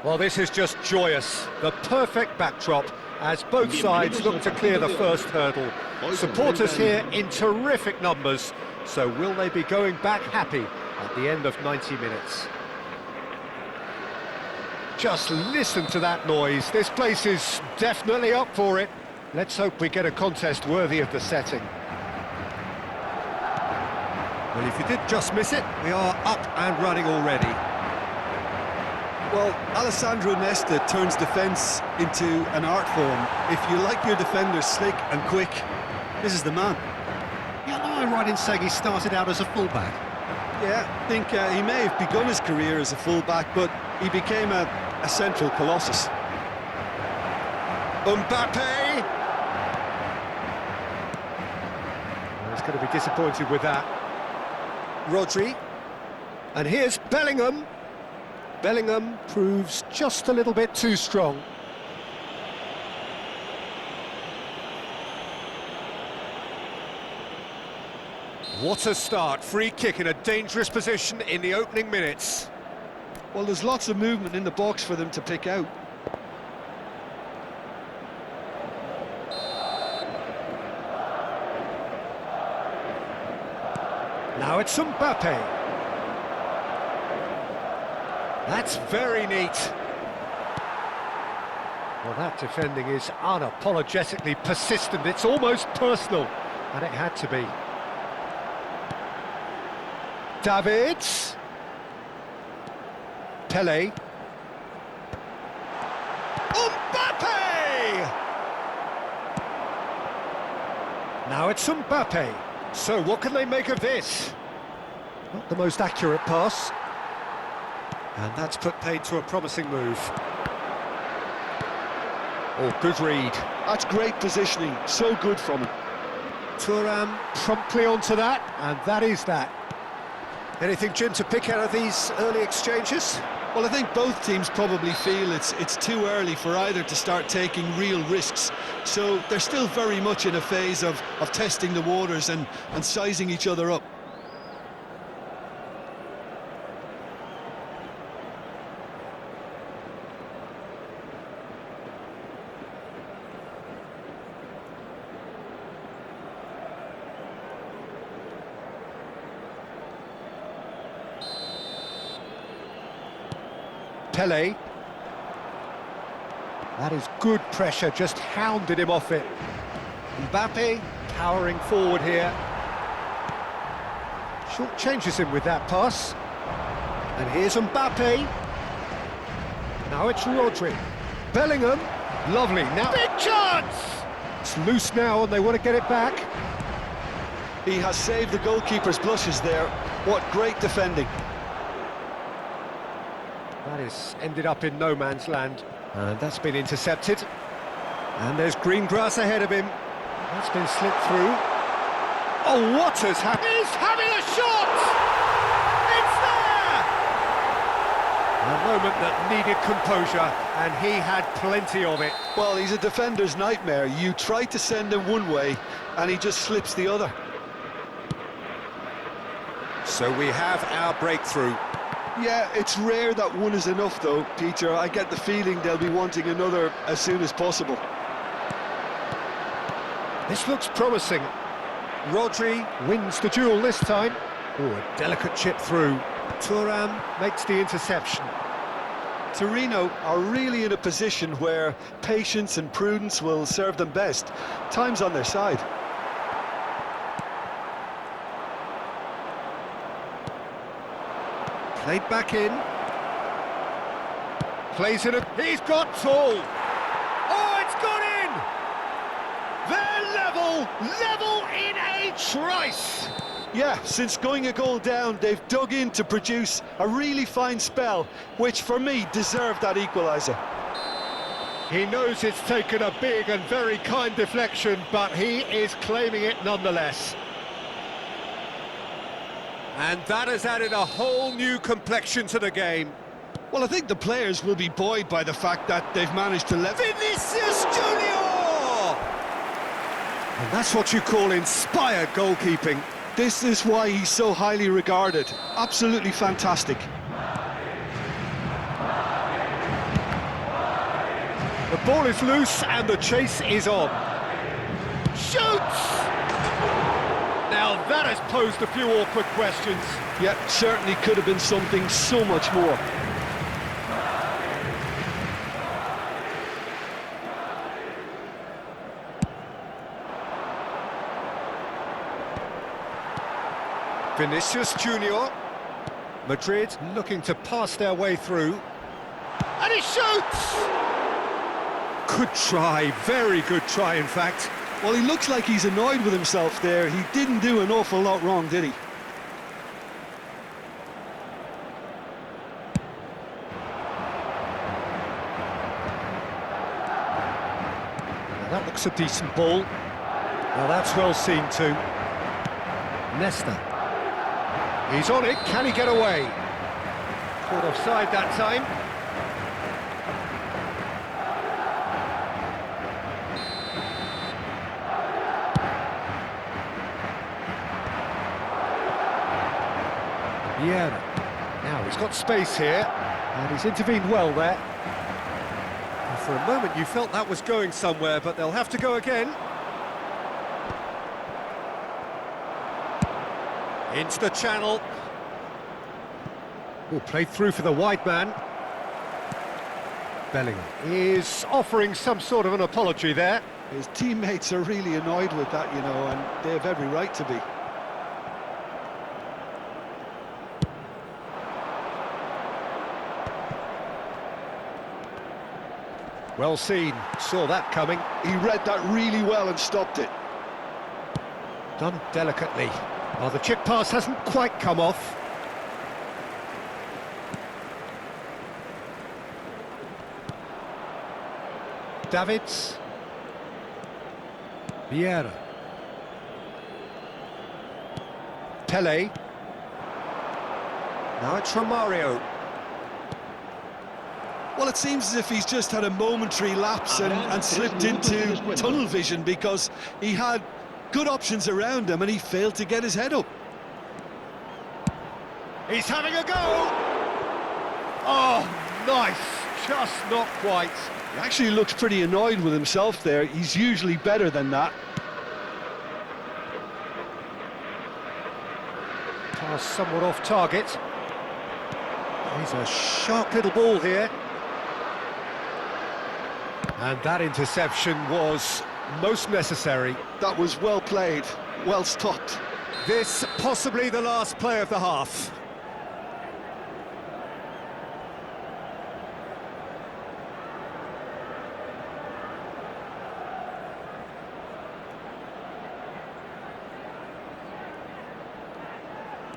Well, this is just joyous. The perfect backdrop as both sides look to clear the first hurdle. Supporters here in terrific numbers, so will they be going back happy at the end of 90 minutes? Just listen to that noise. This place is definitely up for it. Let's hope we get a contest worthy of the setting. Well, if you did just miss it, we are up and running already. Well, Alessandro Nesta turns defence into an art form. If you like your defenders slick and quick, this is the man. Yeah, am I right in saying he started out as a fullback? Yeah, I think he may have begun his career as a fullback, but he became a central colossus. Mbappe! He's going to be disappointed with that. Rodri. And here's Bellingham. Bellingham proves just a little bit too strong. What a start. Free kick in a dangerous position in the opening minutes. Well, there's lots of movement in the box for them to pick out. Now it's Mbappe. That's very neat. Well, that defending is unapologetically persistent. It's almost personal, and it had to be. Davids. Pele. Mbappe! Now it's Mbappe. So what can they make of this? Not the most accurate pass. And that's put paid to a promising move. Oh, good read. That's great positioning, so good from him. Thuram promptly onto that, and that is that. Anything, Jim, to pick out of these early exchanges? Well, I think both teams probably feel it's too early for either to start taking real risks. So they're still very much in a phase of testing the waters and sizing each other up. Pele. That is good pressure, just hounded him off it. Mbappe powering forward here. Short changes him with that pass. And here's Mbappe. Now it's Rodri. Bellingham. Lovely. Now big chance! It's loose now and they want to get it back. He has saved the goalkeeper's blushes there. What great defending. That is ended up in no man's land, and that's been intercepted. And there's green grass ahead of him. That's been slipped through. Oh, what has happened? He's having a shot! It's there! A moment that needed composure, and he had plenty of it. Well, he's a defender's nightmare. You try to send him one way, and he just slips the other. So we have our breakthrough. Yeah, it's rare that one is enough though, Peter. I get the feeling they'll be wanting another as soon as possible. This looks promising. Rodri wins the duel this time. Oh, a delicate chip through. Thuram makes the interception. Torino are really in a position where patience and prudence will serve them best. Time's on their side. Played back in. Plays it. He's got tall. Oh, it's gone in! They're level in a trice! Yeah, since going a goal down, they've dug in to produce a really fine spell, which for me deserved that equaliser. He knows it's taken a big and very kind deflection, but he is claiming it nonetheless. And that has added a whole new complexion to the game. Well, I think the players will be buoyed by the fact that they've managed to level. Vinicius Junior! And that's what you call inspired goalkeeping. This is why he's so highly regarded. Absolutely fantastic. ball is loose and the chase is on. Shoots! Now that has posed a few awkward questions. Yeah, certainly could have been something so much more. Vinicius Junior. Madrid looking to pass their way through. And he shoots! Good try, very good try in fact. Well, he looks like he's annoyed with himself there. He didn't do an awful lot wrong, did he? Now that looks a decent ball. Now that's well seen too. Nesta. He's on it, can he get away? Caught offside that time. Yeah, now he's got space here, and he's intervened well there. And for a moment you felt that was going somewhere, but they'll have to go again. Into the channel. Oh, played through for the wide man. Bellingham is offering some sort of an apology there. His teammates are really annoyed with that, you know, and they have every right to be. Well seen, saw that coming. He read that really well and stopped it. Done delicately. Oh, the chip pass hasn't quite come off. Davids. Vieira. Pele. Now it's Romario. Well, it seems as if he's just had a momentary lapse and slipped into tunnel vision, because he had good options around him and he failed to get his head up. He's having a go! Oh, nice, just not quite. He actually looks pretty annoyed with himself there. He's usually better than that. Pass somewhat off target. He's a sharp little ball here. And that interception was most necessary. That was well played, well stopped. This possibly the last play of the half.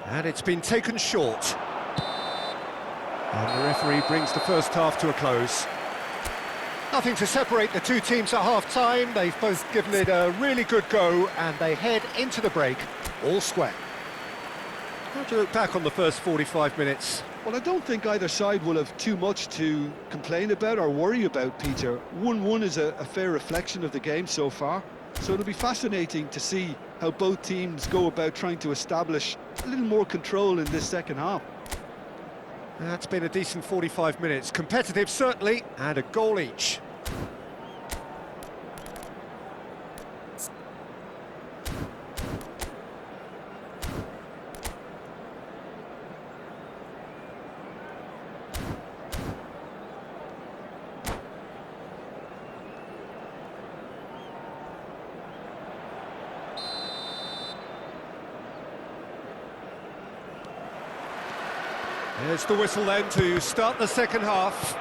And it's been taken short. And the referee brings the first half to a close. Nothing to separate the two teams at half-time. They've both given it a really good go, and they head into the break all square. How do you look back on the first 45 minutes? Well, I don't think either side will have too much to complain about or worry about, Peter. 1-1 is a fair reflection of the game so far. So it'll be fascinating to see how both teams go about trying to establish a little more control in this second half. That's been a decent 45 minutes. Competitive, certainly, and a goal each. There's the whistle then to start the second half.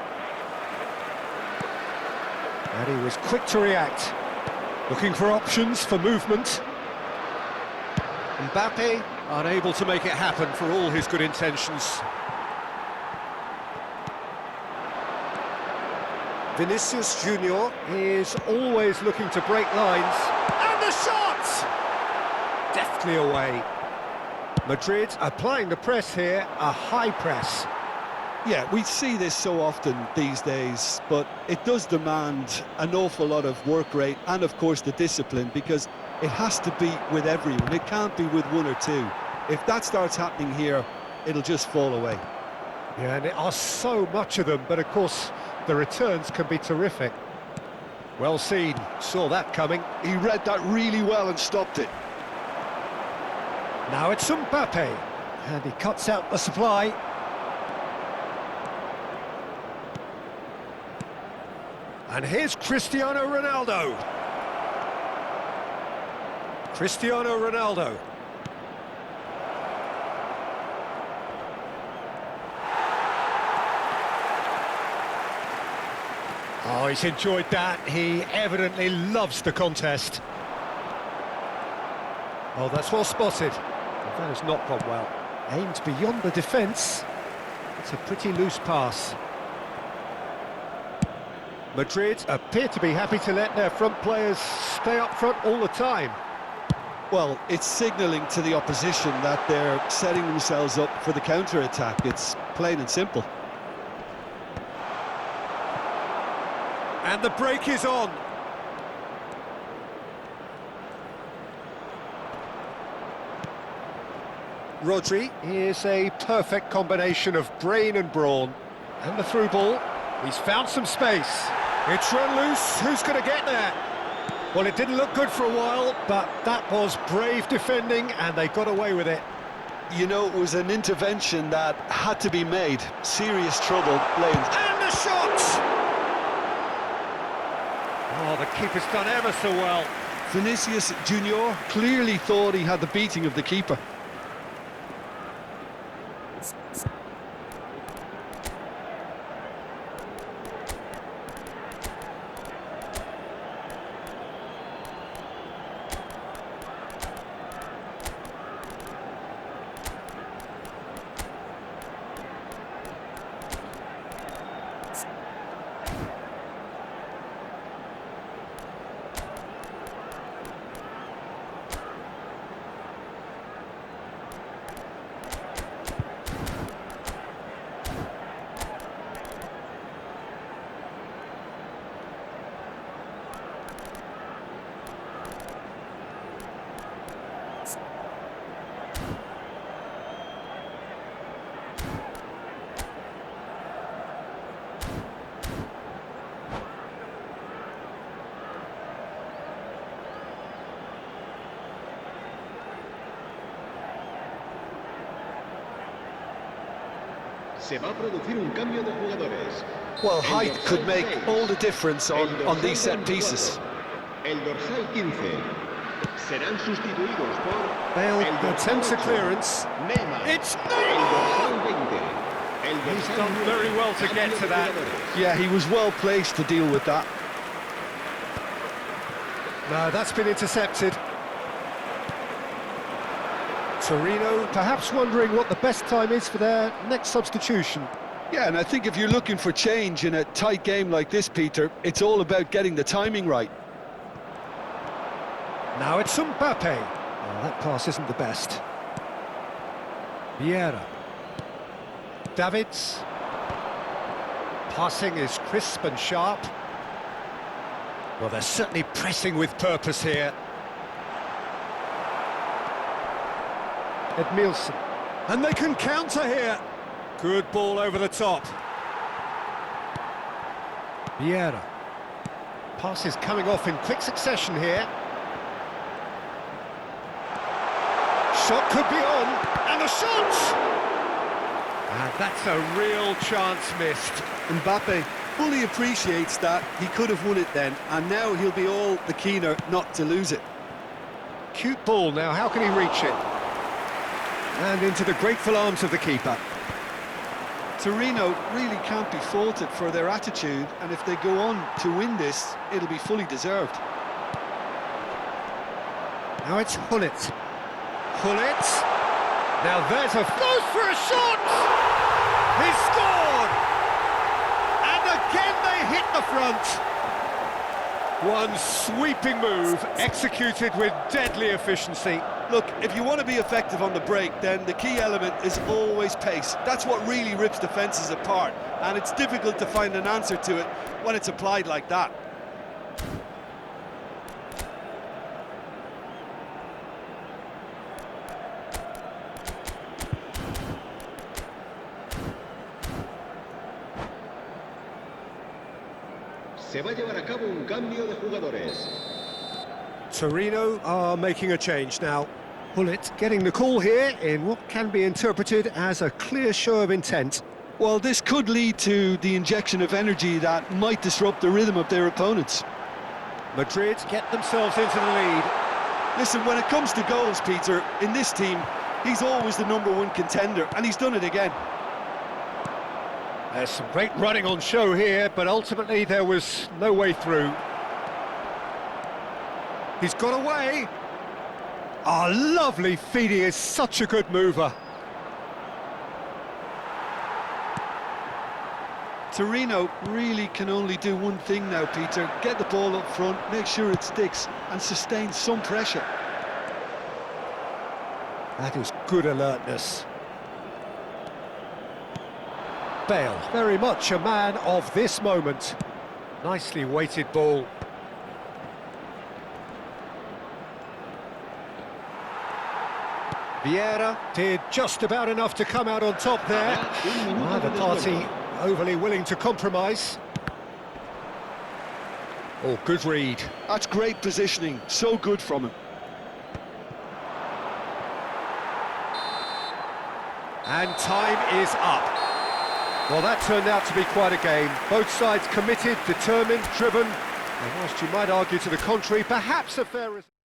And he was quick to react, looking for options for movement. Mbappe unable to make it happen for all his good intentions. Vinicius Junior is always looking to break lines. And the shot! Deftly away. Madrid applying the press here, a high press. Yeah, we see this so often these days, but it does demand an awful lot of work rate and, of course, the discipline, because it has to be with everyone. It can't be with one or two. If that starts happening here, it'll just fall away. Yeah, and there are so much of them, but of course, the returns can be terrific. Well seen, saw that coming. He read that really well and stopped it. Now it's Mbappe, and he cuts out the supply. And here's Cristiano Ronaldo. Cristiano Ronaldo. Oh, he's enjoyed that. He evidently loves the contest. Oh, that's well spotted. But that has not gone well. Aimed beyond the defence. It's a pretty loose pass. Madrid appear to be happy to let their front players stay up front all the time. Well, it's signalling to the opposition that they're setting themselves up for the counter-attack. It's plain and simple. And the break is on. Rodri is a perfect combination of brain and brawn. And the through ball. He's found some space. It's run loose. Who's going to get there? Well, it didn't look good for a while, but that was brave defending, and they got away with it. You know, it was an intervention that had to be made. Serious trouble lay. And the shot! Oh, the keeper's done ever so well. Vinicius Junior clearly thought he had the beating of the keeper. Se va a producir un cambio de jugadores. Well, height could make all the difference on these set pieces. El dorsal 15. Serán sustituidos por... Bale el attempts a dorsal 8, clearance. Neymar. It's El Neymar! dorsal 20. El He's dorsal done 9. very well to get to that. Yeah, he was well placed to deal with that. No, that's been intercepted. Torino perhaps wondering what the best time is for their next substitution. Yeah, and I think if you're looking for change in a tight game like this, Peter, it's all about getting the timing right. Now it's Mbappe. Oh, that pass isn't the best. Vieira. Davids. Passing is crisp and sharp. Well, they're certainly pressing with purpose here. Edmilson. And they can counter here. Good ball over the top. Vieira. Pass is coming off in quick succession here. Shot could be on, and the shot! And that's a real chance missed. Mbappe fully appreciates that. He could have won it then, and now he'll be all the keener not to lose it. Cute ball now, how can he reach it? And into the grateful arms of the keeper. Torino really can't be faulted for their attitude, and if they go on to win this, it'll be fully deserved. Now it's Hullet. Hullet. Now there's a... goes for a shot! He scored! And again they hit the front. One sweeping move, executed with deadly efficiency. Look, if you want to be effective on the break, then the key element is always pace. That's what really rips defences apart, and it's difficult to find an answer to it when it's applied like that. Se va a llevar a cabo un cambio de jugadores. Torino are making a change now. Pullet getting the call here in what can be interpreted as a clear show of intent. Well, this could lead to the injection of energy that might disrupt the rhythm of their opponents. Madrid get themselves into the lead. Listen, when it comes to goals, Peter, in this team, he's always the #1 contender, and he's done it again. There's some great running on show here, but ultimately there was no way through. He's got away. Ah, lovely feed, he is such a good mover. Torino really can only do one thing now, Peter. Get the ball up front, make sure it sticks, and sustain some pressure. That is good alertness. Bale, very much a man of this moment. Nicely weighted ball. Vieira did just about enough to come out on top there. Neither party overly willing to compromise. Oh, good read. That's great positioning, so good from him. And time is up. Well, that turned out to be quite a game. Both sides committed, determined, driven. And whilst you might argue to the contrary, perhaps a fair result.